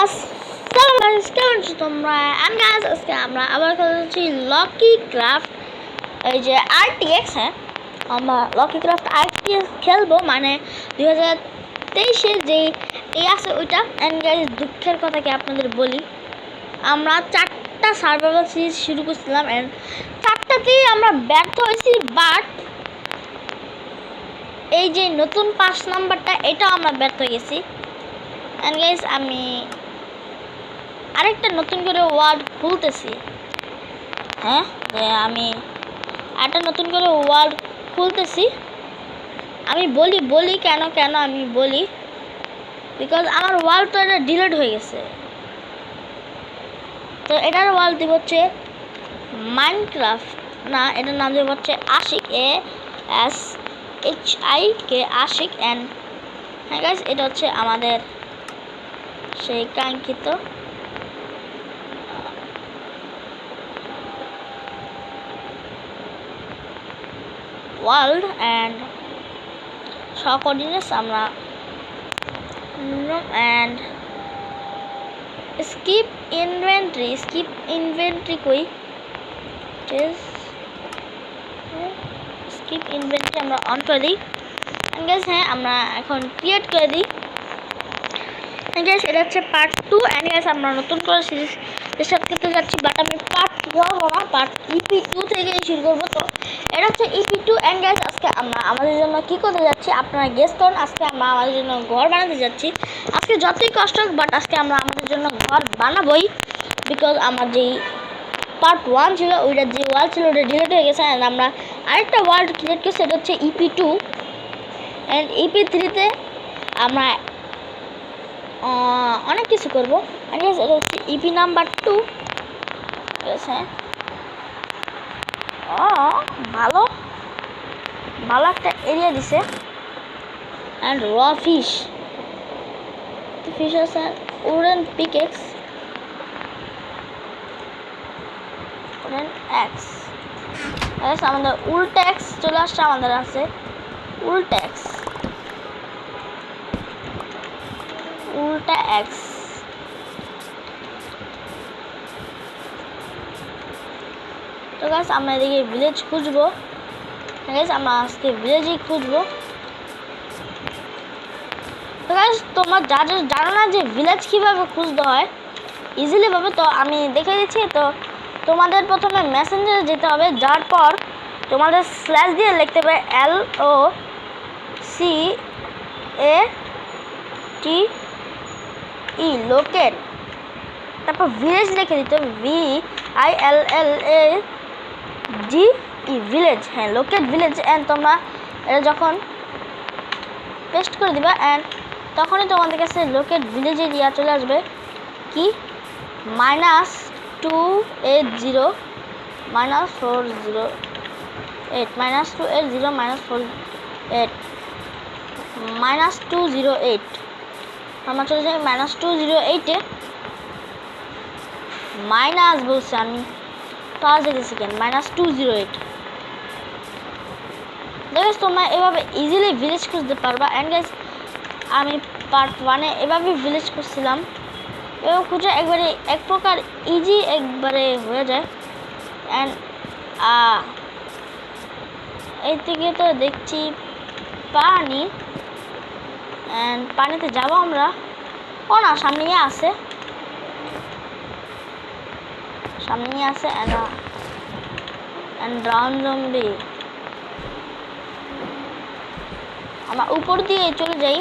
আসসালামু আলাইকুম, কেমন আছো তোমরা? আমি গাইস আজকে আমরা আবার খেলছি লকি ক্রাফট, এই যে আরটিএক্স। হ্যাঁ, আমরা লকি ক্রাফট আরটিএক্স খেলবো, মানে 2023-এর যে এই আছে ওইটা। অ্যান্ড গাইস, দুঃখের কথা কি আপনাদের বলি, আমরা 4টা সার্ভাইভাল সিরিজ শুরু করছিলাম অ্যান্ড 4টাতেই আমরা ব্যর্থ হয়েছি। বাট এই যে নতুন 5 নাম্বারটা, এটাও আমরা ব্যর্থ হয়ে গেছি। অ্যান্ড গাইস, আমি আরেকটা নতুন করে ওয়ার্ড খুলতেছি। হ্যাঁ, যে আমি একটা নতুন করে ওয়ার্ড খুলতেছি। আমি বলি কেন আমি বলি, বিকজ আমার ওয়ার্ড তো এটা ডিলিট হয়ে গেছে। তো এটার ওয়ার্ড দিব হচ্ছে মাইনক্রাফট, না এটার নাম দিব হচ্ছে আশিক, ASHIK আশিক। অ্যান্ড হ্যাঁ গাইস, এটা হচ্ছে আমাদের সেই কাঙ্ক্ষিত ওয়ার্ল্ড। অ্যান্ড কোঅর্ডিনেটস আমরা অ্যান্ড স্কিপ ইনভেন্টরি কই স্কিপ ইনভেন্টরি আমরা অন করে দিই। গাইস হ্যাঁ, আমরা এখন ক্রিয়েট করে দিই। গাইস এটা হচ্ছে পার্ট 2। অ্যান্ড গাইস আমরা নতুন করে সিরিজ স্টার্ট করতে যাচ্ছি, বাট আমি পার্ট 1 না, পার্ট EP2 থেকে শুরু করবো। তো এটা হচ্ছে EP2। অ্যান্ড গাইস আজকে আমরা আমাদের জন্য কী করতে যাচ্ছি আপনারা গেস করুন। আজকে আমরা আমাদের জন্য ঘর বানাতে যাচ্ছি। আজকে যতই কষ্ট হোক, বাট আজকে আমরা আমাদের জন্য ঘর বানাবোই, বিকজ আমার যেই পার্ট 1 ছিল ওইটার যে ওয়াল ছিল ওটা ডিলিট হয়ে গেছে। অ্যান্ড আমরা আরেকটা ওয়ার্ল্ড ক্রিয়েট করছি, সেটা হচ্ছে EP2। অ্যান্ড EP3-তে আমরা অনেক কিছু করবো। এটা হচ্ছে EP নাম্বার 2। ঠিক আছে, ভালো ভালো একটা এরিয়া দিছে। অ্যান্ড র ফিশ আছে, উডেন পিকেক্স, উডেন অ্যাক্স। আমাদের উল্ট্যাক্স চলে আসছে, আমাদের আছে উল্ট্যাক্স, উল্টা এক্স। তো গাইস আমরা এদিকে ভিলেজ খুঁজবো। গাইস আমরা আজকে ভিলেজই খুঁজবো। তো গাইস তোমরা জানো না যে ভিলেজ কীভাবে খুঁজতে হয় ইজিলি ভাবে, তো আমি দেখে দিচ্ছি। তো তোমাদের প্রথমে মেসেঞ্জারে যেতে হবে, যার পর তোমাদের স্ল্যাশ দিয়ে লিখতে হবে LOCATE, লোকেট, তারপর ভিলেজ লিখে দিতে হবে VILLAGE, ভিলেজ। হ্যাঁ, লোকেট ভিলেজ। অ্যান্ড তোমরা এটা যখন পেস্ট করে দিবা, অ্যান্ড তখনই তোমাদের কাছে লোকেট ভিলেজ এরিয়া চলে আসবে। কি -280 -408 -280 -48 -208। আমরা চলে যাই -208-এ। মাইনাস বলছি আমি, পাঁচ সেকেন্ড, -208। দেখো তোমরা এভাবে ইজিলি ভিলেজ খুঁজতে পারবা। অ্যান্ড গাইস আমি পার্ট 1-এ এভাবে ভিলেজ খুঁজছিলাম, এভাবে খুঁজে একবারে এক প্রকার ইজি একবারে হয়ে যায়। অ্যান্ড এই থেকে তো দেখছি পানি, অ্যান্ড পানিতে যাবো আমরা। ও না, সামনেই আছে অ্যান্ড রাউন্ড জম্বি। আমরা উপর দিয়ে চলে যাই,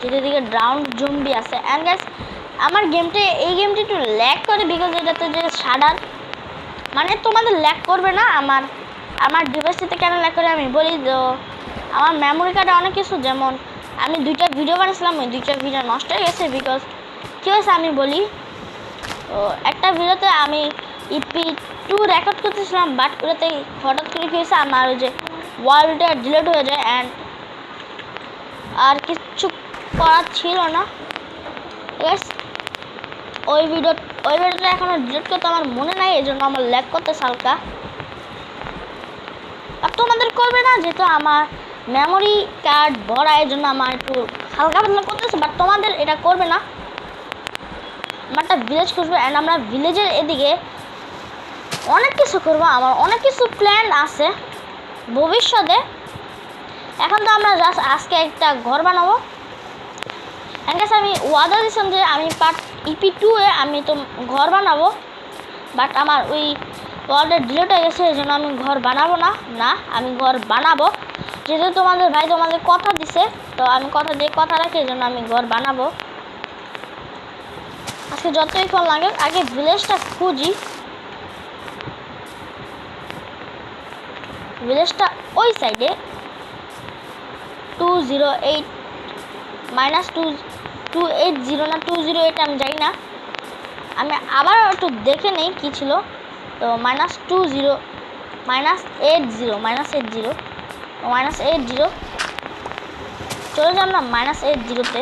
যেদিকে রাউন্ড জম্বি আছে। অ্যান্ড গাইস আমার এই গেমটি একটু ল্যাগ করে, বিকজ এটাতে যে শাডার, মানে তোমাদের ল্যাগ করবে না, আমার ডিভাইসটিতে কেন ল্যাগ করে আমি বলি। তো আমার মেমোরি কার্ডে অনেক কিছু, যেমন আমি 2টা ভিডিও বানিয়েছিলাম, ওই 2টা ভিডিও নষ্ট হয়ে গেছে। বিকজ কী হয়েছে আমি বলি। তো একটা ভিডিওতে আমি EP2 রেকর্ড করতেছিলাম, বাট ওটাতে হঠাৎ করে কী হয়েছে, আমার ওই যে ওয়ার্ল্ডটা ডিলিট হয়ে যায়। অ্যান্ড আর কিচ্ছু করার ছিল না। ওই ভিডিওটা এখনো ডিলিট করতে আমার মনে নাই, এই জন্য আমার ল্যাগ করতে হালকা। আর তোমাদের করবে না, যেহেতু আমার মেমোরি কার্ড ভরা, এই জন্য আমার একটু হালকা পাতলা করতেছে, বাট তোমাদের এটা করবে না। আমরা একটা ভিলেজ খুঁজবো অ্যান্ড আমরা ভিলেজের এদিকে অনেক কিছু করবো। আমার অনেক কিছু প্ল্যান আছে ভবিষ্যতে। এখন তো আমরা জাস্ট আজকে একটা ঘর বানাবো। অ্যান্ড আমি ওয়াদা দিয়েছিলাম যে আমি পার্ট ইপি 2-এ আমি তো ঘর বানাবো, বাট আমার ওই ওয়ার্ডটা ডিলিট হয়ে গেছে, এই জন্য আমি ঘর বানাবো না আমি ঘর বানাবো। যেহেতু তোমাদের ভাই তোমাদের কথা দিছে, তো আমি কথা দিয়ে কথা রাখি, এই জন্য আমি ঘর বানাবো। আজকে যতই ফল লাগে আগে ভিলেজটা খুঁজি। ভিলেজটা ওই সাইডে 208 -280 না 208, আমি জানি না। আমি আবার একটু দেখে নেই কি ছিল। তো -80 -80 চলে যাম না -80-তে।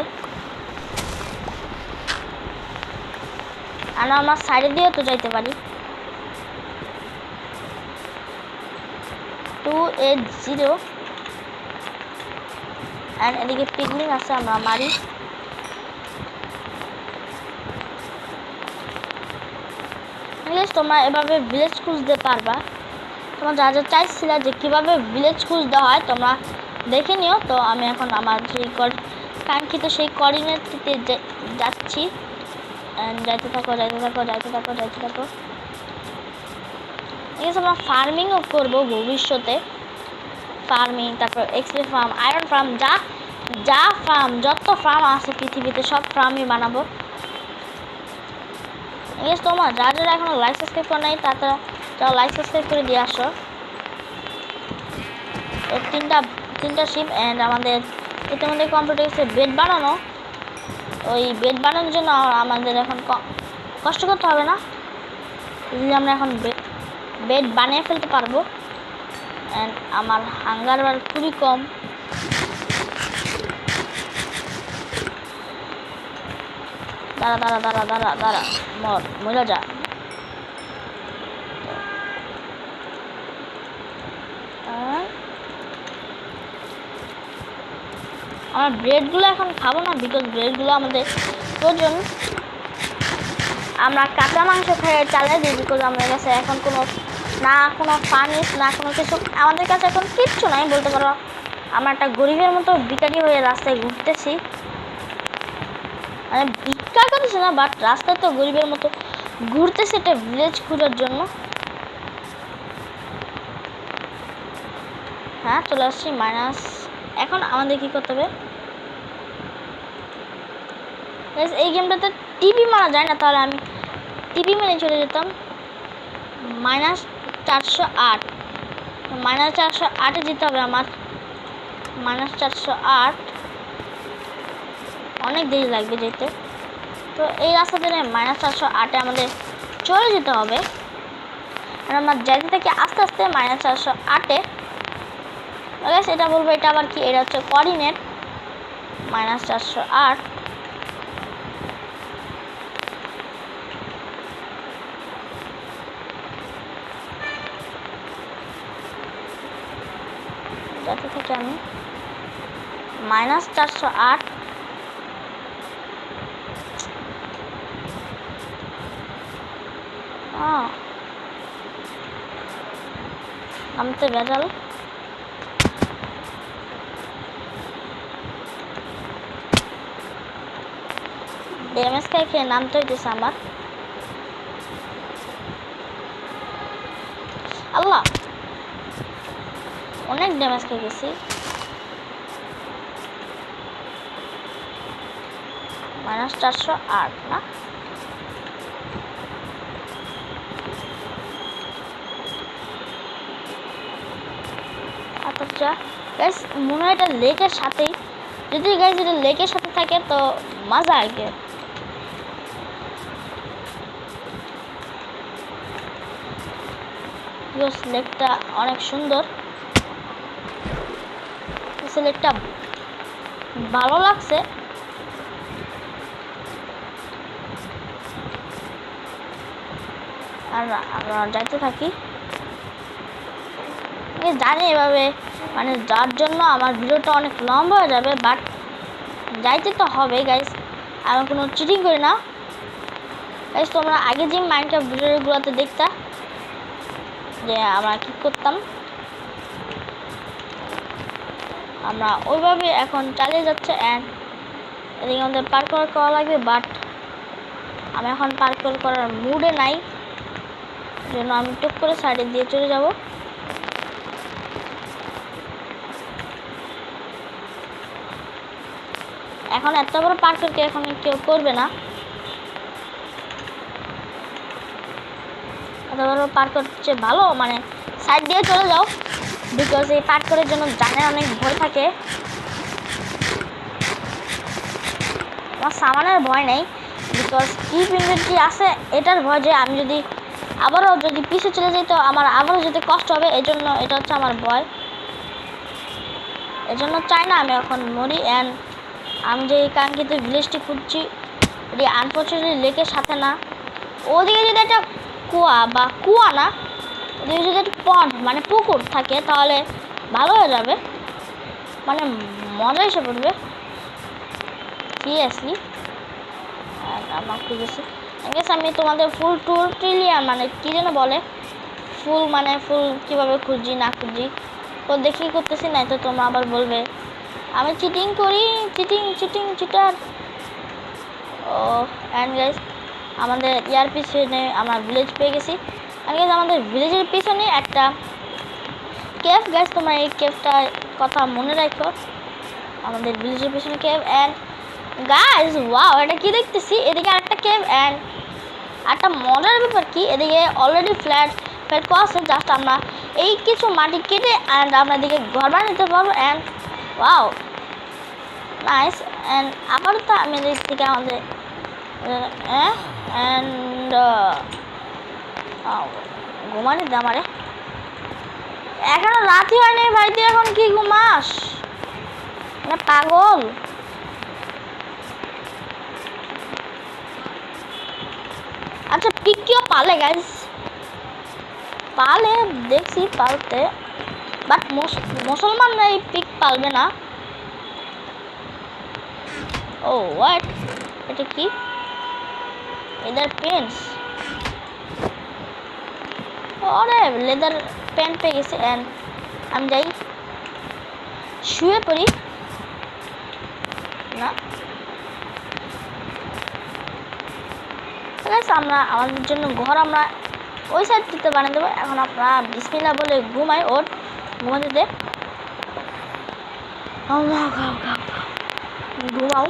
আর আমরা সাইডে দিয়েও তো যাইতে পারি। 280 অ্যান্ড এদিকে পিগলিং আছে, আমরা মারি। তোমরা এভাবে ভিলেজ খুঁজতে পারবা। তোমরা যা যা চাইছিল যে কীভাবে ভিলেজ খুঁজতে হয় তোমরা দেখে নিও। তো আমি এখন আমার সেই কাঙ্ক্ষিত সেই কোঅর্ডিনেটটিতে যাচ্ছি। যাইতে থাকো। ঠিক আছে, আমরা ফার্মিংও করবো ভবিষ্যতে। ফার্মিং, তারপর এক্সপি ফার্ম, আয়রন ফার্ম, যা ফার্ম, যত ফার্ম আছে পৃথিবীতে সব ফার্মই বানাবো। ঠিক আছে, তোমার যারা এখনো লাইক সাবস্ক্রাইব করে নাই তারা যাও লাইক সাবস্ক্রাইব করে দিয়ে আসো। তো তিনটা শিপ অ্যান্ড আমাদের ইতিমধ্যে কমপ্লিট হয়েছে বেড বানানো। ওই বেড বানানোর জন্য আমাদের এখন কষ্ট করতে হবে না, আমরা এখন বেড বানিয়ে ফেলতে পারবো। অ্যান্ড আমার হাঙ্গার বার খুবই কম। দাঁড়া মরে যা। আমরা ব্রেডগুলো এখন খাবো না, বিকজ ব্রেডগুলো আমাদের প্রয়োজন। আমরা কাঁচা মাংস খেয়ে চালিয়ে দিই, বিকজ আমাদের কাছে এখন কোনো ফার্নিশ না কোনো কিছু, আমাদের কাছে এখন কিচ্ছু নাই বলতে পারো। আমরা একটা গরিবের মতো ভিখারি হয়ে রাস্তায় ঘুরতেছি। মানে ভিক্ষা করতেছি না, বাট রাস্তায় তো গরিবের মতো ঘুরতেছি একটা ভিলেজ খোঁজার জন্য। হ্যাঁ, চলে আসছি মাইনাস। এখন আমাদের কি করতে হবে, এই গেমটাতে টিভি মারা যায় না, তাহলে আমি টিভি মেনে চলে যেতাম। -408 -408-এ যেতে হবে আমার। -408 অনেক দেরি লাগবে যেতে। তো এই রাস্তা ধরে -408-এ আমাদের চলে যেতে হবে। আর আমরা যাইতে থাকি আস্তে আস্তে -408-এ। এটা বলবো, এটা আবার কি, এটা হচ্ছে কোঅর্ডিনেট -408। যাতে থেকে আমি -408 নামতে ভেজাল। ড্যামেজ খেয়ে নামতে হইতেছে আমার। আল্লাহ, অনেক ড্যামেজ খেয়ে গেছি। -408 না, আচ্ছা গাইস, মনে হয় এটা লেকের সাথেই। যদি গাইস এটা লেকের সাথে থাকে তো মজা আসবে। লেকটা অনেক সুন্দর, লেকটা ভালো লাগছে। আর আমরা যাইতে থাকি। জানি এভাবে মানে যার জন্য আমার ভিডিওটা অনেক লম্বা হয়ে যাবে, বাট যাইতে তো হবে গাইস। আমি কোনো চিটিং করি না, গাইস তোমরা আগে যে মাইনক্রাফট ভিডিওগুলোতে দেখতা যে আমরা কি করতাম, আমরা ওইভাবে এখন চালিয়ে যাচ্ছে। অ্যান্ড এদিকে আমাদের পার্কর করা লাগবে, বাট আমি এখন পার্কর করার মুডে নাই, জন্য আমি টুক করে সাইডে দিয়ে চলে যাব। এখন এত বড় পার্করকে এখন কেউ করবে না, এত বড় পার্কর হচ্ছে ভালো, মানে সাইড দিয়ে চলে যাও, বিকজ এই পার্করের জন্য জানের অনেক ভয় থাকে। আমার সামানের ভয় নেই, বিকজ কিপ ইনভেন্টরি আছে, এটার ভয় যে আমি যদি আবারও পিছে চলে যাই তো আমার আবারও যেতে কষ্ট হবে, এই জন্য এটা হচ্ছে আমার ভয়, এজন্য চাই না আমি এখন মরি। অ্যান্ড আমি যে কাঙ্ক্ষিত ভিলেজটি খুঁজছি এটি আনফর্চুনেটলি লেকের সাথে না, ওদিকে যদি একটা কুয়া না, ওদিকে যদি একটা পন্ড মানে পুকুর থাকে তাহলে ভালো হয়ে যাবে, মানে মজা এসে পড়বে সিরিয়াসলি। আমরা খুঁজেছি, আমি তোমাদের ফুল টিউটোরিয়াল মানে কী যেন বলে, ফুল কীভাবে খুঁজি না খুঁজি তো দেখি করতেছি, না তো তোমরা আবার বলবে আমি চিটিং করি, চিটার। ও অ্যান্ড গাইস আমাদের ইয়ার পিছনে আমরা ভিলেজ পেয়ে গেছি। অ্যান্ড গাইস আমাদের ভিলেজের পিছনে একটা কেভ, গাইস তোমরা এই কেভটার কথা মনে রাখো, আমাদের ভিলেজের পিছনে কেভ। অ্যান্ড গাইস ওয়াও, এটা কি দেখতেছি, এদিকে আরেকটা কেভ। অ্যান্ড একটা মজার ব্যাপার কি, এদিকে অলরেডি ফ্ল্যাট করা আছে, জাস্ট আমরা এই কিছু মাটি কেটে অ্যান্ড আমরা এদিকে ঘর বানিয়ে নিতে পারবো। And wow nice. অ্যান্ড আপাতত আমি এদিক থেকে আমাদের অ্যান্ড ঘুমানি দে আমারে, এখনো রাতই হয়নি ভাই, তুই এখন কি ঘুমাস মানে পাগল? আচ্ছা পিক কেউ পালে গাইস, পালে দেখছি পালতে, বাট মুসলমানরা এই পিক পালবে না। ও হোয়াট, এটা কি লেদার পেন্টস, ওরে লেদার প্যান্ট পেয়ে গেছে। অ্যান্ড আমি যাই শুয়ে পড়ি না, আমরা আমাদের জন্য ঘর আমরা ওই সাইড থেকে বানিয়ে দেবো। এখন আমরা বিসমিল্লাহ বলে ঘুমাই, ওর ঘুমাতে দে, ঘুমাও।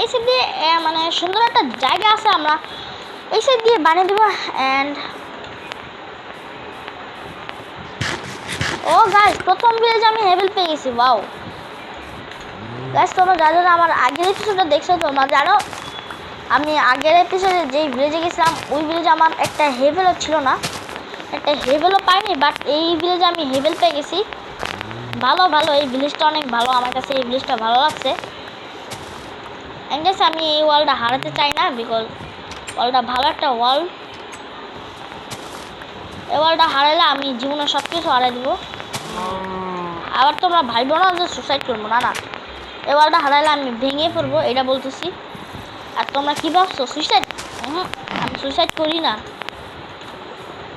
এই সাইড দিয়ে মানে সুন্দর একটা জায়গা আছে, আমরা এই সাইড দিয়ে বানিয়ে দেবো। অ্যান্ড ও গাইস প্রথম ভিলেজে আমি হেভেল পেয়ে গেছি, ওয়াও গাইস তোমরা যারা আমার আগের এপিসোডটা দেখছো তোমরা জানো আমি আগের এপিসোডে যেই ভিলেজে গেছিলাম ওই ভিলেজে আমার একটা হেভেলও ছিল না, একটা হেভেলও পাইনি, বাট এই ভিলেজে আমি হেভেল পেয়ে গেছি। ভালো এই ভিলেজটা অনেক ভালো, আমার কাছে এই ভিলেজটা ভালো লাগছে। অ্যান্ড গাইস আমি এই ওয়ালটা হারাতে চাই না, বিকজ ওয়ালটা ভালো একটা ওয়াল, এই ওয়ালটা হারালে আমি জীবনে সব কিছু হারাই দেবো। আবার তোমরা ভাইবো না যে সুসাইড করবো, না এই ওয়ালটা হারালে আমি ভেঙে পড়বো, এটা বলতেছি। আর তোমরা কী ভাবছো সুইসাইড? আমি সুইসাইড করি না,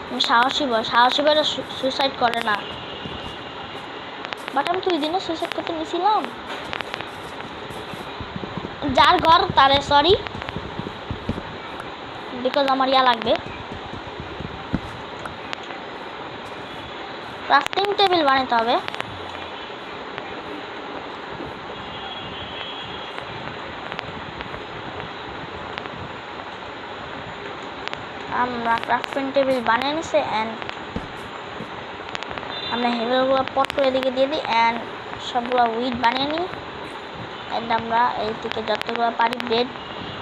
আমি সাহসী বয়রা সুইসাইড করে না, বাট আমি তো ওই দিনে সুইসাইড করতে নিয়েছিলাম। যার ঘর তারে সরি, বিকজ আমার ইয়া লাগবে, ক্রাফটিং টেবিল বানাতে হবে। আমরা ক্রাফটিং টেবিল বানিয়ে নিছি। অ্যান্ড আমরা হেভেলগুলো পট করে এদিকে দিয়ে দিই, অ্যান্ড সবগুলো উইড বানিয়ে নিই। অ্যান্ড আমরা এই থেকে যতগুলো পারি ব্রেড,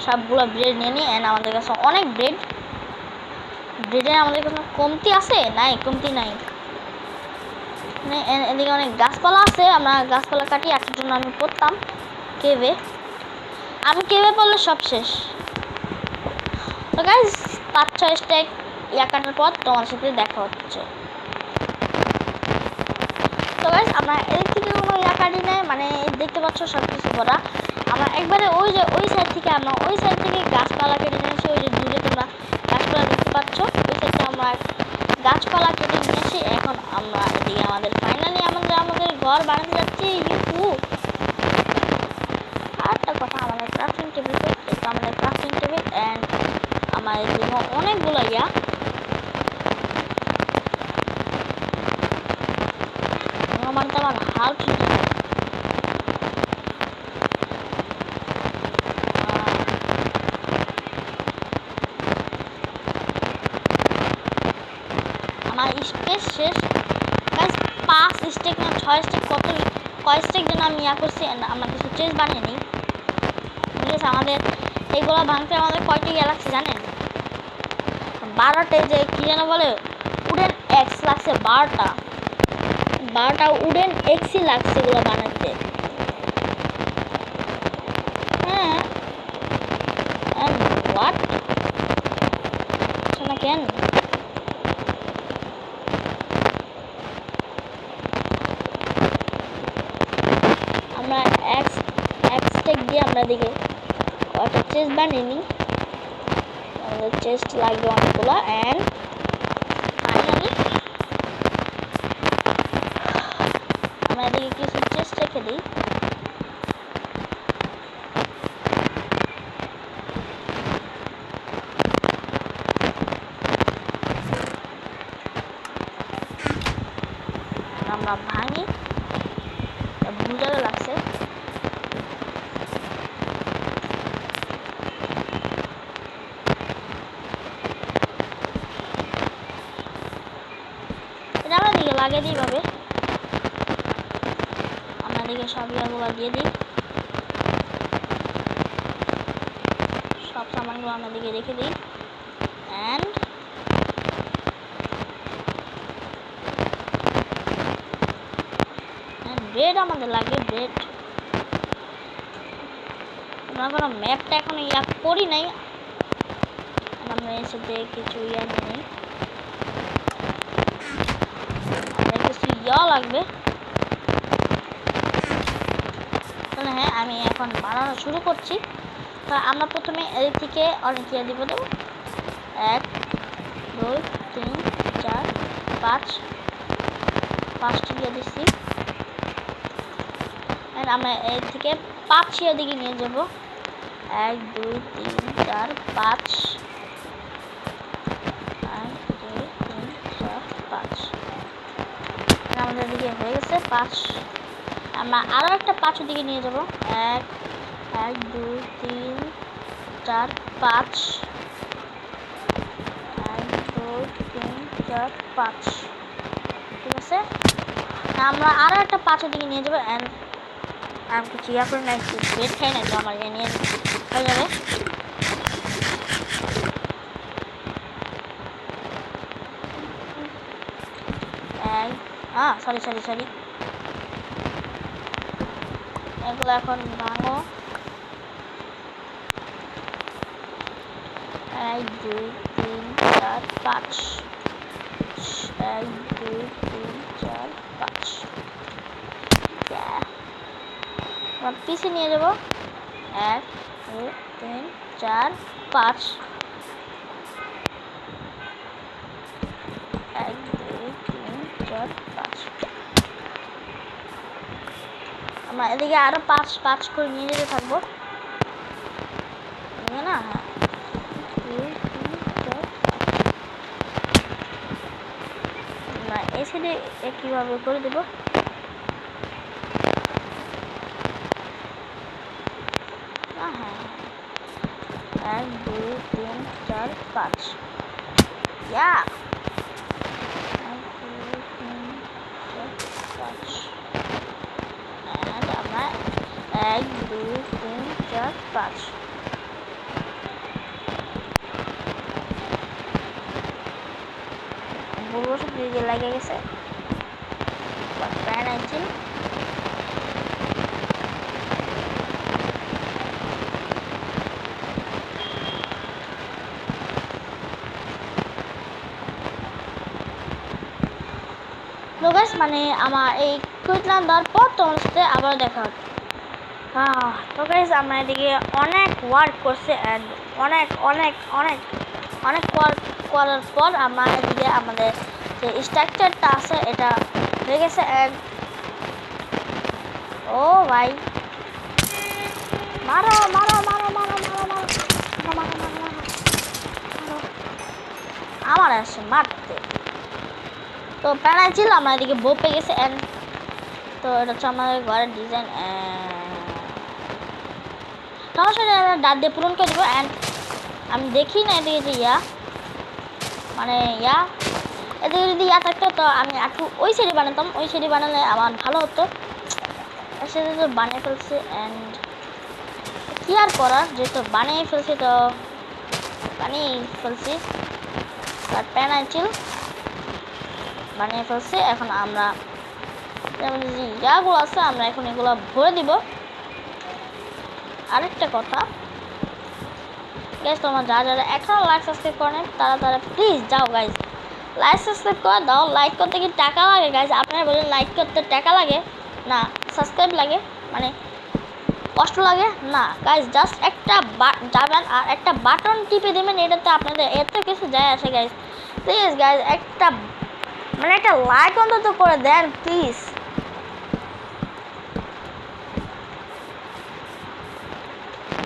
সবগুলো ব্রেড নিয়ে নিই। অ্যান্ড আমাদের কাছে অনেক ব্রেডের আমাদের কাছে কমতি আছে, নাই কমতি নাই, মানে এদিকে অনেক গাছপালা আছে, আমরা গাছপালা কাটি। একটার জন্য আমি পড়তাম কেভে, আমি কেভে পড়লে সব শেষ। তো গাইস 5-6 স্টেক ইয়া কাটার পর তোমার সাথে দেখা হচ্ছে। তো গাইস আমরা এদিক থেকে কোনো ইয়া কাটি নাই, মানে দেখতে পাচ্ছ সব কিছু করা। আমরা একবারে ওই সাইড থেকে গাছপালা কেটে নিয়েছি। ওই যে দূরে তোমরা গাছপালা দেখতে পাচ্ছ, ওই সাইডে আমরা গাছপালা কেটে নিয়েছি। এখন আমরা এদিকে ফাইনালি আমাদের ঘর বানাতে যাচ্ছি। আর একটা কথা, আমাদের ক্রাফটিং টেবিল, এটা আমাদের ক্রাফটিং টেবিল অ্যান্ড আমাদের জন্য অনেকগুলো আমার হাল আমার স্পেস শেষ। 5 স্টেক না 6 স্টেক কয় স্টেক যেন আমি করছি। আমরা কিছু চেস বানিয়ে নিই। ঠিক আছে, আমাদের এইগুলো ভাঙতে আমাদের কয়টি লাগছে জানেন? 12টা। যে কি যেন বলে, উডেন এক্স লাগছে 12টা উডেন এক্সই লাগছে এগুলো বানাতে। হ্যাঁ, হোয়াট শোনা কেন? আমরা এক্সটেক দিয়ে আমরা দিকে কয়টা চেস্ট বানিয়ে নিই। আমাদের চেস্ট লাগবে অনেকগুলো। অ্যান্ড ফাইনালি আমরা এদিকে কিছু চেস্ট রেখে দিই। আমরা ভাঙি, ভুল জায়গায় লাগছে। এটা আমরা দিকে লাগিয়ে দিই ভাবে। আমরা দিকে সব ইয়াগুলো দিয়ে দিই, সব সামানগুলো আমরা দিকে রেখে দিই। অ্যান্ড ব্রেড আমাদের লাগে, ব্রেড। আমরা কোনো ম্যাপটা এখন করি নাই। আমরা এসে কিছু নেই, আমাদের কিছু লাগবে। তাহলে হ্যাঁ, আমি এখন বানানো শুরু করছি। তা আমরা প্রথমে এদিক থেকে অনেক দিব তো 1 2 3 4 5টি দিয়ে দিচ্ছি। আমরা এর থেকে 5 দিকে নিয়ে যাব। 1 2 3 4 5 1 2 3 4 5 আমাদের দিকে হয়ে গেছে 5। আমরা আরো একটা 5 দিকে নিয়ে যাব। 1 1 2 3 4 5 1 2 3 4 5। ঠিক আছে, আমরা আরো একটা 5 দিকে নিয়ে যাব। এন্ড আমি কিছু করে না, একটু ব্রেড খাই না, তো আমার নিয়ে হয়ে যাবে। সরি এগুলো এখন ভাঙো। 1 2 3 4 5 1 2 3 4 5 আমরা পিছে নিয়ে যাব। 1 2 3 4 5 1 2 3 4 5 আমরা এদিকে আরো 5 করে নিয়ে যেতে থাকবো না। হ্যাঁ, 2 3 4 আমরা এই সাইডে কিভাবে করে দেব। হ্যাঁ, 1 2 3 4 5 ইয়া 1 2 3 4 5 আমরা 1 2 3 4 5 বলবো সব দিকে লেগে গেছে। প্যান আনছি মানে আমার এই কুইটলাম দেওয়ার পর তোমার সাথে আবার দেখা হচ্ছে। তো গাইজ আমরা এদিকে অনেক ওয়ার্ক করছে অ্যান্ড অনেক অনেক অনেক অনেক ওয়ার্ক করার পর আমরা এদিকে আমাদের যে স্ট্রাকচারটা আছে এটা হয়ে গেছে। অ্যান্ড ও ভাই মারো মারো মারো মারো মারো মারো মারো মারো মারো মারো আমার আসে মারতে। তো প্যারায় ছিল আমরা এদিকে বউ পেয়ে গেছে। অ্যান্ড তো এটা হচ্ছে আমাদের ঘরের ডিজাইন। সমস্যা নেই, আমরা ডাক দিয়ে পূরণ করে দেবো। অ্যান্ড আমি দেখি না এদিকে যে মানে এদিকে যদি থাকতো তো আমি একটু ওই সাইডে বানাতাম। ওই সাইডে বানালে আমার ভালো হতো। সেটা তো বানিয়ে ফেলছি। অ্যান্ড কি আর করার, যেহেতু বানিয়ে ফেলছি তো বানিয়ে ফেলছি। আর পেন্সিল বানিয়ে ফেলছি। এখন আমরা যেমন যে ইয়াগুলো আছে আমরা এখন এগুলো ভরে দিব। আরেকটা কথা গাইজ, তোমরা যারা এখনো লাইক সাবস্ক্রাইব করেন তারা প্লিজ যাও গাইজ লাইক সাবস্ক্রাইব করে দাও। লাইক করতে কি টাকা লাগে গাইজ? আপনারা বলেন লাইক করতে টাকা লাগে না সাবস্ক্রাইব লাগে, মানে কষ্ট লাগে না গাইজ? জাস্ট একটা যাবেন আর একটা বাটন টিপে দেবেন, এটাতে আপনাদের এত কিছু যায় আসে গাইজ। প্লিজ গাইজ একটা মানে একটা লাইক অন্তত করে দেন প্লিজ।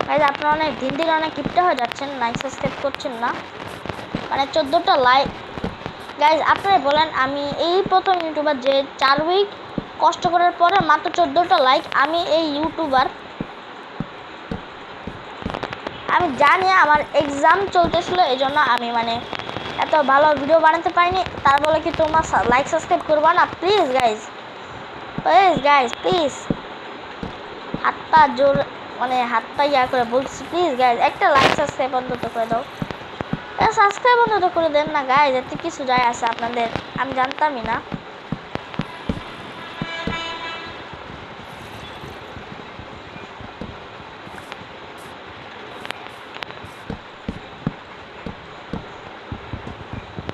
গাইজ আপনারা অনেক দিন দিন অনেক কিপটা হয়ে যাচ্ছেন, লাইক সাবস্ক্রাইব করছেন না, মানে 14টা লাইক। গাইজ আপনারা বলেন, আমি এই প্রথম ইউটিউবার যে 4 উইক কষ্ট করার পরে মাত্র 14টা লাইক। আমি এই ইউটিউবার, আমি জানি আমার এক্সাম চলতেছিল এই জন্য আমি মানে এত ভালো ভিডিও বানাতে পারিনি। তার বলে কি তোমরা লাইক সাবস্ক্রাইব করবা না? Please guys, please guys, please হাতটা জোর মানে হাতটা করে বলছি, প্লিজ গাইজ একটা লাইক সাবস্ক্রাইব অন্তত করে দাও। সাবস্ক্রাইব অন্তত করে দেন না গাইজ, এতে কিছু যায় আছে আপনাদের, আমি জানতামই না।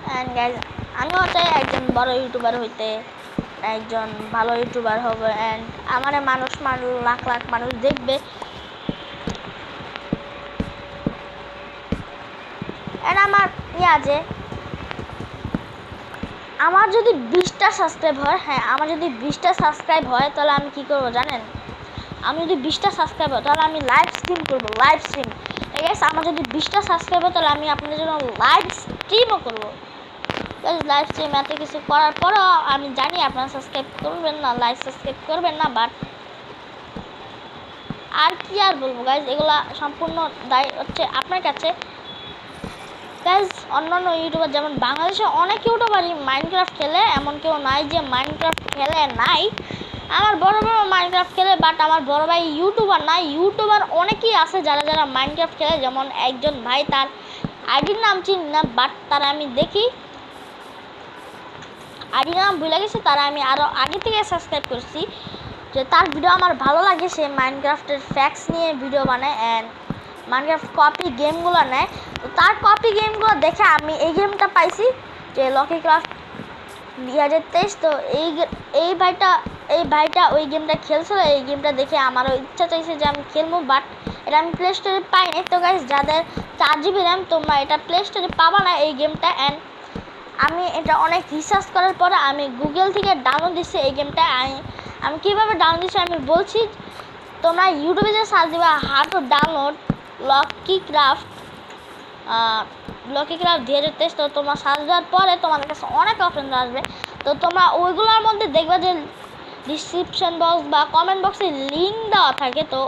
অ্যান্ড গাইজ আমিও চাই একজন বড় ইউটিউবার হইতে, একজন ভালো ইউটিউবার হবে। অ্যান্ড আমার মানুষ লাখ লাখ মানুষ দেখবে। অ্যান্ড আমার যে আমার যদি 20টা সাবস্ক্রাইব হয়, হ্যাঁ আমার যদি 20টা সাবস্ক্রাইব হয় তাহলে আমি কি করব জানেন? আমি যদি 20টা সাবস্ক্রাইব হয় তাহলে আমি লাইভ স্ট্রিম করবো, লাইভ স্ট্রিম। ঠিক আছে, আমার যদি 20টা সাবস্ক্রাইব হয় তাহলে আমি আপনাদের জন্য লাইভ স্ট্রিমও করবো। লাইভ স্ট্রিম এত কিছু করার পরেও আমি জানি আপনারা সাবস্ক্রাইব করবেন না, লাইক সাবস্ক্রাইব করবেন না, বাট আর কি আর বলবো গাইজ, এগুলা সম্পূর্ণ দায় হচ্ছে আপনার কাছে। গাইজ অন্যান্য ইউটিউবার যেমন বাংলাদেশে অনেক ইউটিউবারই মাইনক্রাফট খেলে, এমন কেউ নাই যে মাইনক্রাফট খেলে নাই। আমার বড় বড় মাইনক্রাফট খেলে, বাট আমার বড় ভাই ইউটিউবার নাই। ইউটিউবার অনেকেই আছে যারা মাইনক্রাফট খেলে, যেমন একজন ভাই, তার আইডির নাম চিনি না, বাট তারা আমি দেখি আইডির নাম ভুলে গেছি, তারা আমি আরও আগে থেকে সাবস্ক্রাইব করছি, যে তার ভিডিও আমার ভালো লাগে। সে মাইনক্রাফটের ফ্যাক্টস নিয়ে ভিডিও বানায় অ্যান্ড মাইনক্রাফট কপি গেমগুলো নেয়। তো তার কপি গেমগুলো দেখে আমি এই গেমটা পাইছি, যে লকি ক্রাফট 2023। তো এই ভাইটা ওই গেমটা খেলছিল। এই গেমটা দেখে আমারও ইচ্ছা চাইছে যে আমি খেলবো, বাট এটা আমি প্লে স্টোরে পাইনি। তো গাইজ যাদের 4 GB র্যাম, তোমরা এটা প্লে স্টোরে পাবা না এই গেমটা। অ্যান্ড আমি এটা অনেক রিসার্চ করার পরে আমি গুগল থেকে ডাউনলোড দিচ্ছি এই গেমটা। আমি কীভাবে ডাউনলোড দিচ্ছি আমি বলছি। তোমরা ইউটিউবে যে সার্চ দিবা how to download Lockie craft 2023, তো তোমরা সার্চ দেওয়ার পরে তোমাদের কাছে অনেক অপশন আসবে। তো তোমরা ওইগুলোর মধ্যে দেখবা যে ডিসক্রিপশন বক্স বা কমেন্ট বক্সে লিঙ্ক দেওয়া থাকে। তো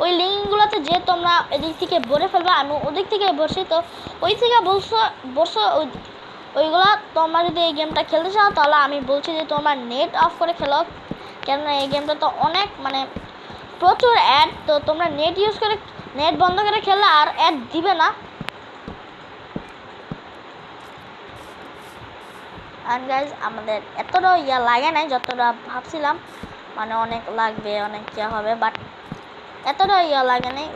ওই লিঙ্কগুলোতে যে তোমরা এদিক থেকে ভরে ফেলবা, আমি ওদিক থেকে বসি। তো ওই থেকে বসো ওইগুলো তোমরা যদি এই গেমটা খেলতে চাও তাহলে আমি বলছি যে তোমরা নেট অফ করে খেলো, কেননা এই গেমটা তো অনেক মানে প্রচুর অ্যাড। তো তোমরা নেট বন্ধ করে খেললে আর অ্যাড দিবে না। আর গাইজ আমাদের এতটা লাগে নাই যতটা ভাবছিলাম, মানে অনেক লাগবে, অনেক হবে, বাট এতটা লাগে নাই।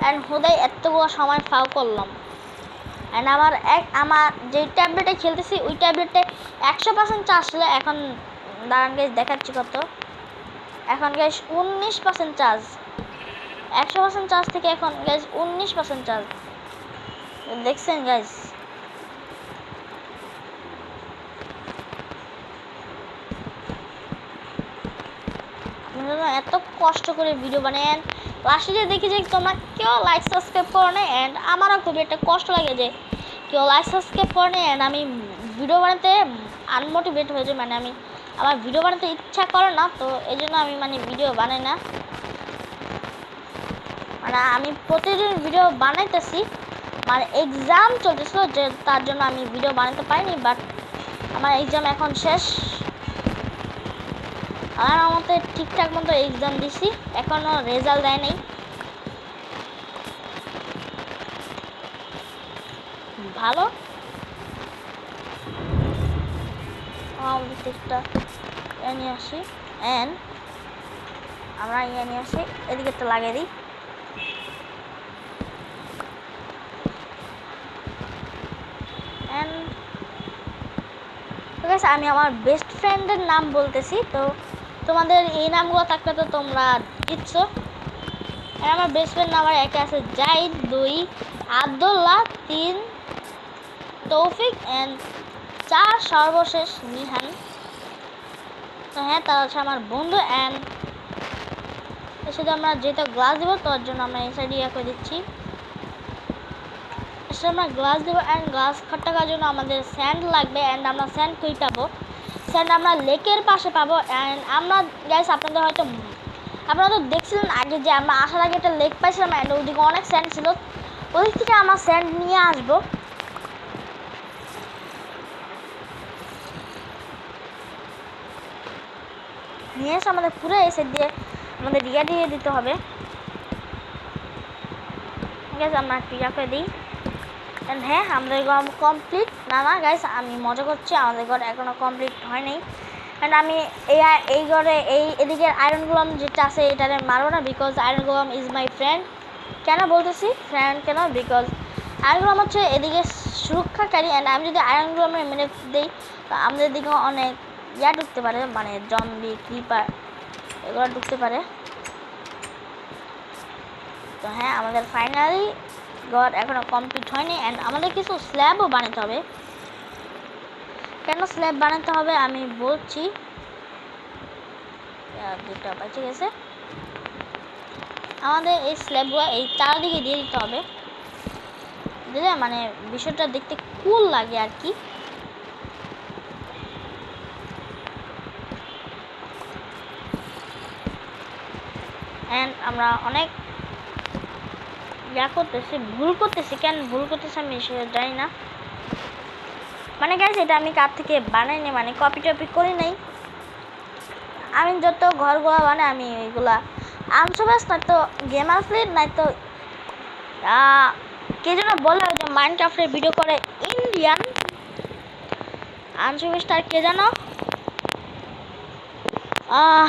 অ্যান্ড হুদাই এতগুলো সময় ফাও করলাম। অ্যান্ড আমার যে ট্যাবলেটে খেলতেছি ওই ট্যাবলেটে 100% চার্জ ছিল। এখন দাঁড়ান গাইজ দেখাচ্ছি কত, এখন গাইস 19% চার্জ, 100% চার্জ থেকে এখন গাইস 19% চার্জ। দেখছেন গাইস, আপনারা এত কষ্ট করে ভিডিও বানান, লাস্টে দেখি যে তোমরা কেউ লাইক সাবস্ক্রাইব করো না। অ্যান্ড আমারও খুবই একটা কষ্ট লাগে যে কেউ লাইক সাবস্ক্রাইব করে না। অ্যান্ড আমি ভিডিও বানাতে আনমোটিভেট হয়ে যাই, মানে আমি আমার ভিডিও বানাতে ইচ্ছা করে না, তো এই জন্য আমি মানে ভিডিও বানাই না। মানে আমি প্রতিদিন ভিডিও বানাইতেছি, মানে এক্সাম চলতেছিল যে তার জন্য আমি ভিডিও বানাতে পারিনি। বাট আমার এক্সাম এখন শেষ, আমার মতে ঠিকঠাক মতো এক্সাম দিছি, এখনও রেজাল্ট দেয় নাই। ভালো আমাদের একটা নিয়ে আসি, অ্যান্ড আমরা নিয়ে আসি, এদিকে একটা লাগিয়ে দিই। অ্যান্ড ঠিক আছে, আমি আমার বেস্ট ফ্রেন্ডের নাম বলতেছি, তো তোমাদের এই নামগুলো থাকলে তো তোমরা জিতছো। আমার বেস্ট ফ্রেন্ড নাম্বার 1 আছে জাহিদ, 2 আব্দুল্লাহ, 3 তৌফিক, অ্যান্ড 4 সর্বশেষ নিহান। তো হ্যাঁ, তারা হচ্ছে আমার বন্ধু। অ্যান্ড শুধু আমরা যেহেতু গ্লাস দেবো তার জন্য আমরা এই সাইডে করে দিচ্ছি, আমরা গ্লাস দেবো। অ্যান্ড গ্লাস খাটার জন্য আমাদের স্যান্ড লাগবে। অ্যান্ড আমরা স্যান্ড কই পাবো? স্যান্ড আমরা লেকের পাশে পাবো। অ্যান্ড আমরা গাইস আপনাদের হয়তো আপনারা তো দেখছিলেন আগে যে আমরা আসার আগে একটা লেক পাইছিলাম, অ্যান্ড ওইদিকে অনেক স্যান্ড ছিল, ওই থেকে আমরা স্যান্ড নিয়ে আসবো। নিয়ে এসে আমাদের পুরো এসে দিয়ে আমাদের রিয়া দিয়ে দিতে হবে। ঠিক আছে, আমরা টিয়া করে দিই। অ্যান্ড হ্যাঁ, আমাদের ঘর কমপ্লিট। না গাইস, আমি মজা করছি, আমাদের ঘর এখনও কমপ্লিট হয় নাই। অ্যান্ড আমি এই ঘরে এদিকে আয়রন গোলাম যেটা আছে এটারে মারবো না, because iron golem is my friend. কেন বলতেছি ফ্রেন্ড কেন? বিকজ আয়রন গোলাম হচ্ছে এদিকে সুরক্ষাকারী। অ্যান্ড আমি যদি আয়রন গোলামের মেরে দিই তো আমাদের দিকে অনেক ঢুকতে পারে, মানে জম্বি, ক্রিপার এগুলো ঢুকতে পারে। তো হ্যাঁ, আমাদের ফাইনালি ঘর এখনো কমপ্লিট হয়নি। অ্যান্ড আমাদের কিছু স্ল্যাবও বানাতে হবে। কেন স্ল্যাব বানাতে হবে আমি বলছি, দুটা বেঁচে গেছে। আমাদের এই স্ল্যাবগুলো এই চারদিকে দিয়ে দিতে হবে, দিলে মানে বিষয়টা দেখতে কুল লাগে আর কি। অ্যান্ড আমরা অনেক করতেছি, ভুল করতেছি। কেন ভুল করতেছি আমি জানি না। মানে গাইস, এটা আমি কার থেকে বানাইনি, মানে কপি টপি করি নাই। আমি যত ঘরগুলো বানাই আমি ওইগুলা আনসোবাস নয়তো গেমার ফ্লিট নয়তো কে যেন বলে যে মাইনক্রাফটের ভিডিও করে ইন্ডিয়ান আনসোবাসটার কে জানো?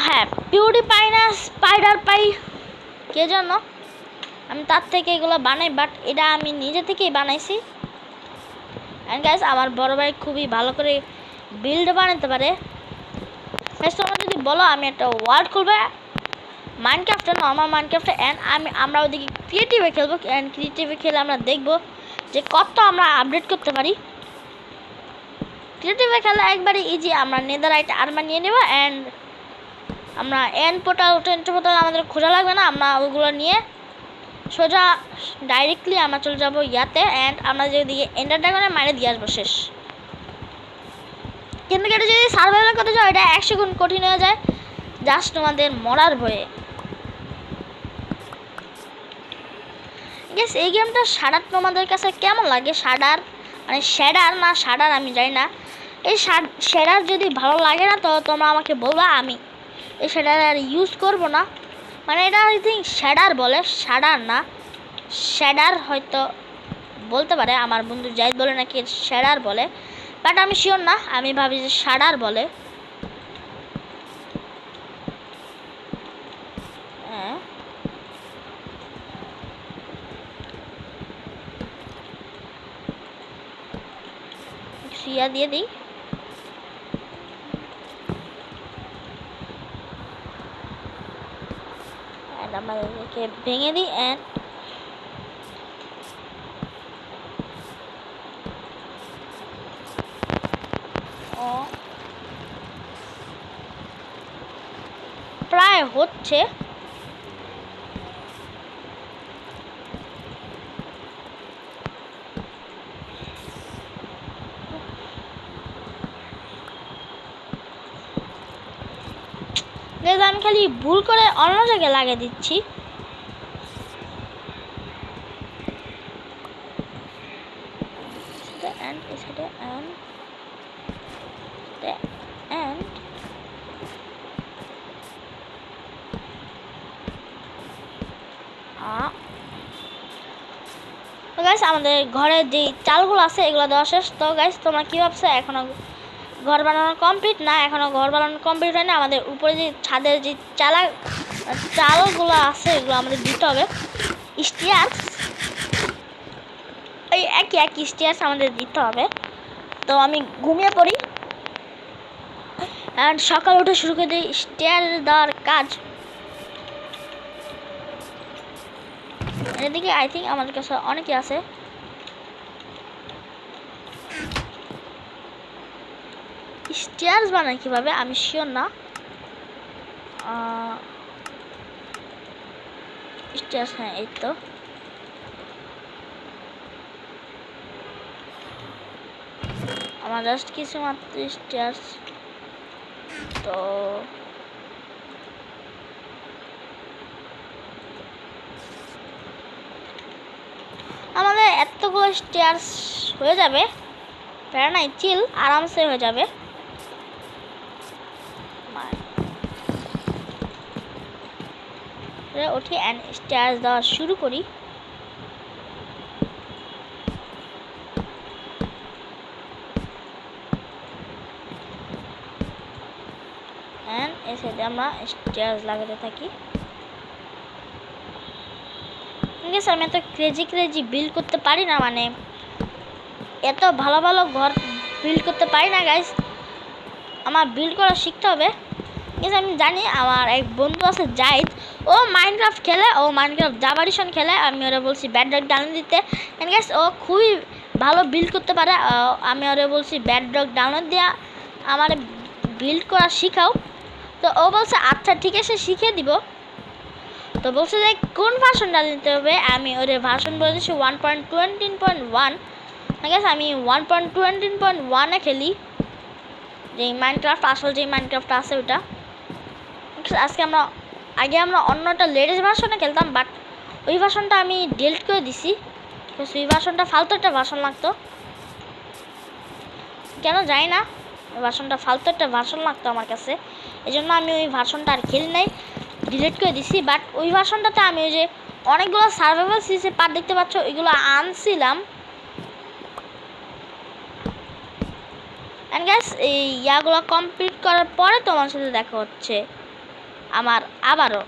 হ্যাঁ, পিউডিপাই না স্পাইডার পাই কে জানো, আমি তার থেকে এগুলো বানাই। বাট এটা আমি নিজে থেকেই বানাইছি। অ্যান্ড গাইস, আমার বড় ভাই খুবই ভালো করে বিল্ড বানাতে পারে। তোমরা যদি বলো আমি একটা ওয়ার্ল্ড খুলবে মাইনক্রাফটে, নর্মাল মাইনক্রাফটে, অ্যান্ড আমরা ওদিকে ক্রিয়েটিভে খেলবো। অ্যান্ড ক্রিয়েটিভে খেলে আমরা দেখবো যে কত আমরা আপডেট করতে পারি। ক্রিয়েটিভে খেলা একবারে ইজি, আমরা নেদাররাইট আর্মার নিয়ে নেবো। অ্যান্ড আমরা এন্ড পোর্টাল আমাদের খোঁজা লাগবে না, আমরা ওইগুলো নিয়ে সোজা ডাইরেক্টলি আমরা চলে যাবো ইয়াতে। অ্যান্ড আমরা যেদিকে এন্ডার ড্রাগনে মারে দিয়ে আসবো, শেষ। কিন্তু এটা যদি সার্ভাইভাল করতে যাও এটা 100 গুণ কঠিন হয়ে যায়, জাস্ট তোমাদের মরার ভয়ে। এই গেমটা শাডার তোমাদের কাছে কেমন লাগে? শাডার মানে শ্যাডার না শাডার আমি জানি না। এই শ্যাডার যদি ভালো লাগে না তো তোমরা আমাকে বলবা, আমি এই শ্যাডার আর ইউজ করবো না। মানে এটা আই থিঙ্ক শ্যাডার বলে, শাডার না। শ্যাডার হয়তো বলতে পারে, আমার বন্ধু জাহিদ বলে নাকি শ্যাডার বলে, বাট আমি শিওর না, আমি ভাবি যে শাডার বলে। হ্যাঁ, সিয়া দিয়ে দিই। অ্যান্ড আমরা এদেরকে ভেঙে দিই অ্যান্ড প্রায় হচ্ছে। আমি খালি ভুল করে অন্য জায়গায় লাগিয়ে দিচ্ছি। গাইস আমাদের ঘরের যে চালগুলো আছে এগুলো দেওয়া শেষ। তো গাইস তোমরা কি ভাবছো এখনো ঘর বানানো কমপ্লিট? না, এখনো ঘর বানানো কমপ্লিট হয় না। আমাদের উপরে যে ছাদের যে চালগুলো আছে এগুলো আমাদের দিতে হবে। স্টিয়ার্স এই একই স্টিয়ার্স আমাদের দিতে হবে। তো আমি ঘুমিয়ে পড়ি অ্যান্ড সকালে উঠে শুরু করে দিই স্টিয়ার দেওয়ার কাজ। এদিকে আই থিঙ্ক আমাদের কাছে অনেকে আছে। স্টিয়ার্স বানায় কিভাবে আমি শিওর না। স্টিয়ার্স, হ্যাঁ এই তো। আমার জাস্ট কিছু মাত্র স্টিয়ার্স। তো আমাদের এতগুলো স্টিয়ার্স হয়ে যাবে, প্যারা নাই, চিল, আরামসে হয়ে যাবে। উঠি অ্যান্ড স্টিয়ার্স দেওয়া শুরু করি। অ্যান্ড এর সাথে আমরা স্টিয়ার্স লাগাতে থাকি। ঠিক আছে, আমি এত ক্রেজি বিল্ড করতে পারি না, মানে এত ভালো ভালো ঘর বিল্ড করতে পারি না গাইস। আমার বিল্ড করা শিখতে হবে। ঠিক আছে, আমি জানি আমার এক বন্ধু আছে জাহিদ, ও মাইনক্রাফট খেলে, ও মাইনক্রাফট জাভারিশন খেলে। আমি ওরা বলছি ব্যাডরক ডাউনলোড দিতে। এন্ড গাইস ও খুবই ভালো বিল্ড করতে পারে। আমি ওরা বলছি ব্যাডরক ডাউনলোড দেওয়া আমার বিল্ড করা শিখাও। তো ও বলছে আচ্ছা ঠিক আছে শিখিয়ে দিব। তো বলছে যে কোন ভার্সনটা নিতে হবে। আমি ওদের ভার্সন বলেছি 1.20.1। ঠিক আছে, আমি 1.20.1-এ খেলি, যে মাইনক্রাফট আসল যে মাইনক্রাফট আছে ওটা। আজকে আগে আমরা অন্যটা লেটেস্ট ভার্সনে খেলতাম, বাট ওই ভার্সনটা আমি ডিলিট করে দিছি। ওই ভার্সনটা ফালতু একটা ভার্সন লাগতো, কেন জানি না, ওই ভার্সনটা ফালতু একটা ভার্সন লাগতো আমার কাছে। এই জন্য আমি ওই ভার্সনটা আর খেলি নাই, ডিলিট করে দিছি। বাট ওই ভার্সনটাতে আমি ওই যে অনেকগুলো সার্ভাইভাল সিরিজের পার্ট দেখতে পাচ্ছ ওইগুলো আনছিলাম। অ্যান্ড গাইস এই ইয়াগুলো কমপ্লিট করার পরে তোমার সাথে দেখা হচ্ছে আমার আবারও।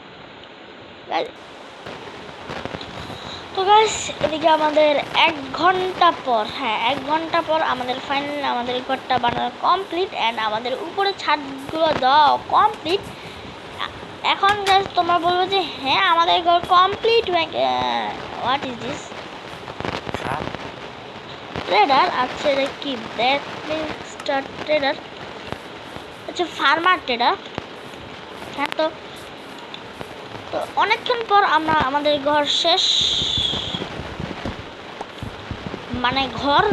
তো গাইস এদিকে আমাদের 1 ঘন্টা পর, হ্যাঁ 1 ঘন্টা পর আমাদের ফাইনালি আমাদের ঘরটা বানানো কমপ্লিট অ্যান্ড আমাদের উপরে ছাদগুলো দেওয়া কমপ্লিট। এখন গাইস তোমরা বলবো যে হ্যাঁ আমাদের ঘর কমপ্লিট হয়ে হোয়াট ইজ দিস ট্রেডার? আচ্ছা এটা কি ট্রেডার? আচ্ছা ফার্মার ট্রেডার। হ্যাঁ তো অনেকক্ষণ পর আমরা আমাদের ঘর শেষ, মানে ঘর